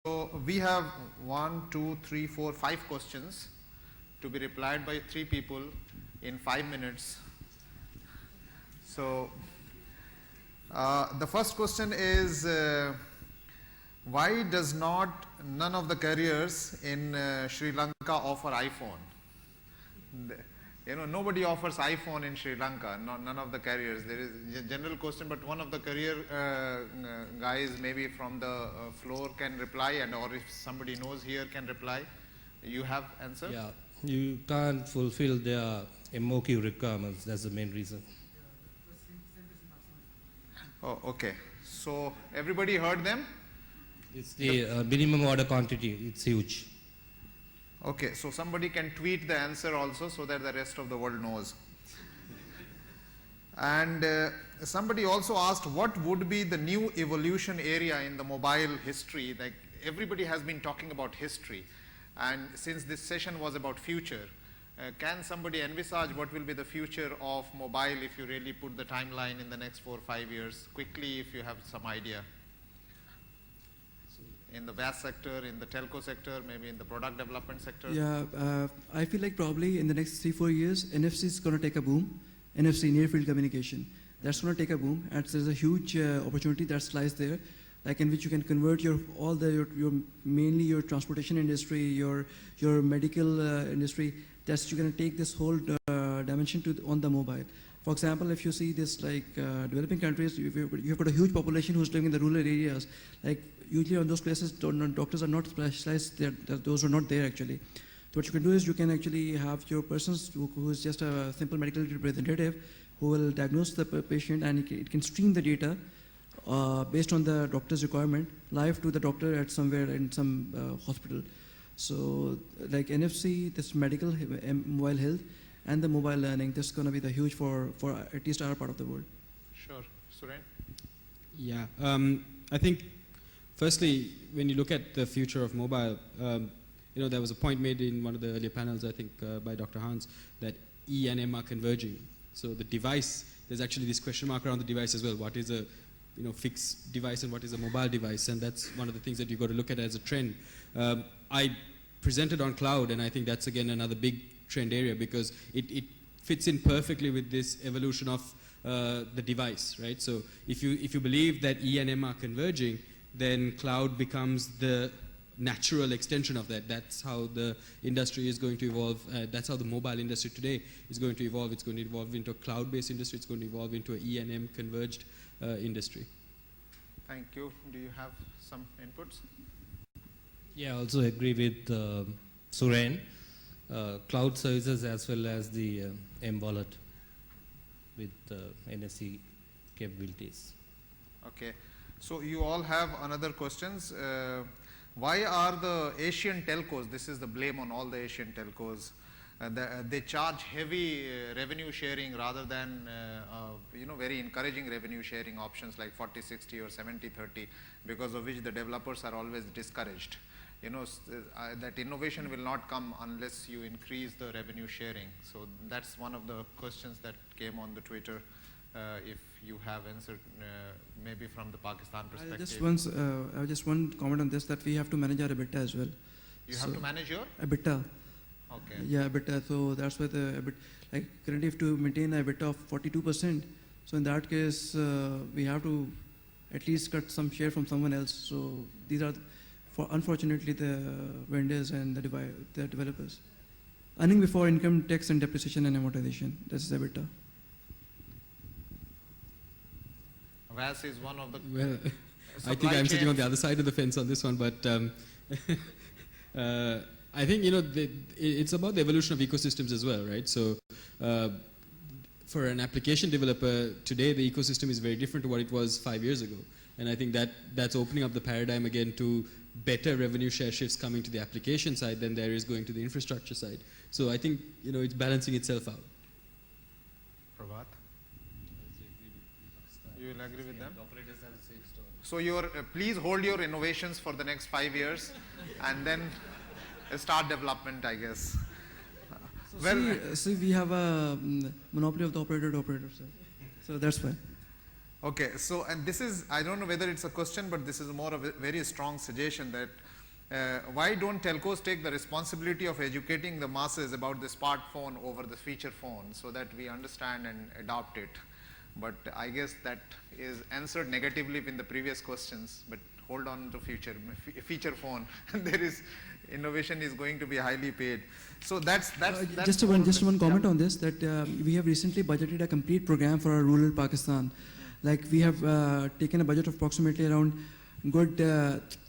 we have 1, 2, 3, 4, 5 questions to be replied by 3 people in 5 minutes. So the first question is why does none of the carriers in Sri Lanka offer iPhone? Nobody offers iPhone in Sri Lanka, none of the carriers. There is a general question, but one of the carrier guys maybe from the floor can reply, or if somebody knows here can reply. You have answer? Yeah, you can't fulfill their MOQ requirements, that's the main reason. Oh, okay. So everybody heard them? It's the minimum order quantity, it's huge. Okay, so somebody can tweet the answer also so that the rest of the world knows. And somebody also asked what would be the new evolution area in the mobile history. Like everybody has been talking about history, and since this session was about future, can somebody envisage what will be the future of mobile if you really put the timeline in the next 4 or 5 years? Quickly, if you have some idea. In the VAS sector, in the telco sector, maybe in the product development sector? Yeah, I feel like probably in the next 3-4 years, NFC is going to take a boom. NFC, near field communication. That's going to take a boom, and there's a huge opportunity that lies there, like in which you can convert your mainly your transportation industry, your medical industry. That's you're going to take this whole dimension on the mobile. For example, if you see this like developing countries, you've got a huge population who's living in the rural areas. Like usually on those places, doctors are not specialized. Those are not there actually. So what you can do is you can actually have your person who is just a simple medical representative who will diagnose the patient, and it can stream the data based on the doctor's requirement live to the doctor at somewhere in some hospital. So like NFC, this medical, mobile health, and the mobile learning, this is going to be the huge for at least our part of the world. Sure. Suren? Yeah, I think firstly, when you look at the future of mobile, there was a point made in one of the earlier panels, I think by Dr. Hans, that E and M are converging. So the device, there's actually this question mark around the device as well. What is a fixed device and what is a mobile device? And that's one of the things that you've got to look at as a trend. I presented on cloud, and I think that's again another big trend area because it fits in perfectly with this evolution of the device, right? So if you believe that E and M are converging, then cloud becomes the natural extension of that. That's how the industry is going to evolve. That's how the mobile industry today is going to evolve. It's going to evolve into a cloud-based industry. It's going to evolve into an E and M converged industry. Thank you. Do you have some inputs? Yeah, I also agree with Suren. Cloud services as well as the M-wallet with NFC capabilities. Okay, so you all have another questions. Why are the Asian telcos, this is the blame on all the Asian telcos, they charge heavy revenue sharing rather than very encouraging revenue sharing options like 40-60 or 70-30, because of which the developers are always discouraged. That innovation will not come unless you increase the revenue sharing. So that's one of the questions that came on the Twitter. If you have answered, maybe from the Pakistan perspective. I just one comment on this, that we have to manage our EBITDA as well. You have to manage your? EBITDA. Okay. Yeah, EBITDA. So that's why the EBITDA, like currently if to maintain an EBITDA of 42%, so in that case, we have to at least cut some share from someone else. So these are, unfortunately, the vendors and the developers. Earning before income tax and depreciation and amortization, this is EBITDA. VAS is one of the... Well, I think I'm sitting on the other side of the fence on this one, but I think, it's about the evolution of ecosystems as well, right? So for an application developer, today the ecosystem is very different to what it was 5 years ago. And I think that's opening up the paradigm again to better revenue share shifts coming to the application side than there is going to the infrastructure side. So I think, it's balancing itself out. Prabhat? You will agree with them? The operators have the same story. So please hold your innovations for the next 5 years and then start development, I guess. See, we have a monopoly of the operator to operator, so that's why. Okay, so, and this is, I don't know whether it's a question, but this is more of a very strong suggestion that why don't telcos take the responsibility of educating the masses about the smartphone over the feature phone so that we understand and adopt it? But I guess that is answered negatively in the previous questions, but hold on to feature phone. There is, innovation is going to be highly paid. So that's just one comment on this, that we have recently budgeted a complete program for our rural Pakistan. Like we have taken a budget of approximately around good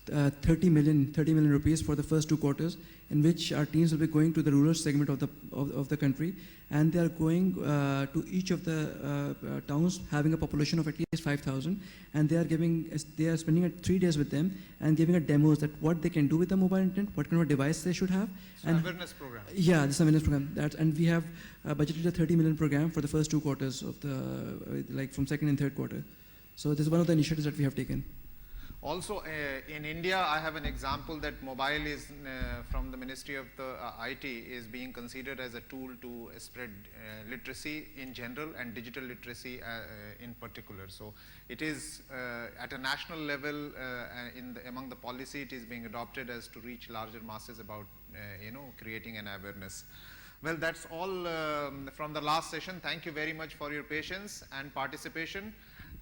30 million rupees for the first 2 quarters, in which our teams will be going to the rural segment of the country, and they are going to each of the towns having a population of at least 5,000, and they are spending 3 days with them and giving a demos that what they can do with the mobile internet, what kind of device they should have. So and awareness program. Yeah, this awareness program. And we have budgeted a 30 million program for the first 2 quarters of the like from second and third quarter. So this is one of the initiatives that we have taken. Also, in India, I have an example that mobile is from the Ministry of the IT is being considered as a tool to spread literacy in general and digital literacy in particular. So it is at a national level among the policy, it is being adopted as to reach larger masses about creating an awareness. Well, that's all from the last session. Thank you very much for your patience and participation.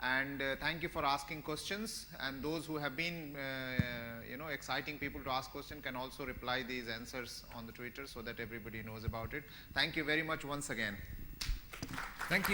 And thank you for asking questions, and those who have been exciting people to ask questions can also reply these answers on the Twitter so that everybody knows about it. Thank you very much once again. Thank you.